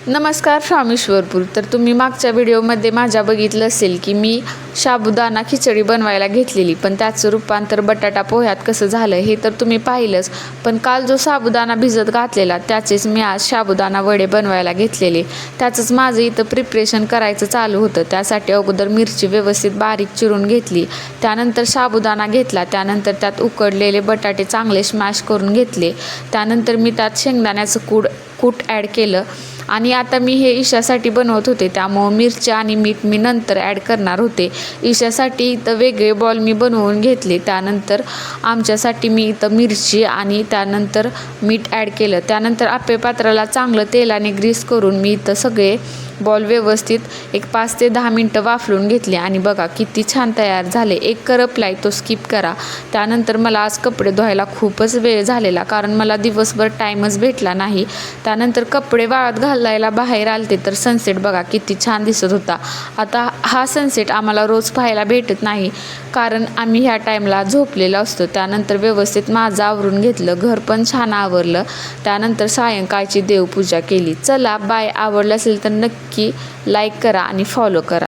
नमस्कार रामेश्वरपूर. तर तुम्ही मागच्या व्हिडिओमध्ये माझ्या बघितलं असेल की मी साबुदाणा खिचडी बनवायला घेतलेली, पण त्याचं रूपांतर बटाटा पोह्यात कसं झालं हे तर तुम्ही पाहिलंच. पण काल जो साबुदाणा भिजत घातलेला त्याचेच मी आज साबुदाणा वडे बनवायला घेतलेले. त्याचंच माझं इथं प्रिपरेशन करायचं चालू होतं. त्यासाठी अगोदर मिरची व्यवस्थित बारीक चिरून घेतली, त्यानंतर साबुदाणा घेतला, त्यानंतर त्यात उकडलेले बटाटे चांगले स्मॅश करून घेतले, त्यानंतर मी त्यात शेंगदाण्याचं कूट ॲड केलं. आणि आता मी हे ईशासाठी बनवत होते, त्यामुळं मिरची आणि मीठ मी नंतर ॲड करणार होते. ईशासाठी इथं वेगळे बॉल मी बनवून घेतले, त्यानंतर आमच्यासाठी मी इथं मिरची आणि त्यानंतर मीठ ॲड केलं. त्यानंतर आप्पे पात्राला चांगलं तेलाने ग्रीस करून मी इथं सगळे बॉल व्यवस्थित एक 5 ते 10 मिनटं वाफलून घेतले. आणि बघा किती छान तयार झाले. एक करपलाय तो स्किप करा. त्यानंतर मला आज कपडे धुवायला खूपच वेळ झालेला, कारण मला दिवसभर टाईमच भेटला नाही. त्यानंतर कपडे वाळत घालायला बाहेर आलते तर सनसेट बघा किती छान दिसत होता. आता हा सनसेट आम्हाला रोज पाहायला भेटत नाही, कारण आम्ही ह्या टाईमला झोपलेलो असतो. त्यानंतर व्यवस्थित माझं आवरून घेतलं, घर पण छान आवरलं. त्यानंतर सायंकाळची देवपूजा केली. चला बाय. आवडलं असेल तर नक्की लाईक करा आणि फॉलो करा.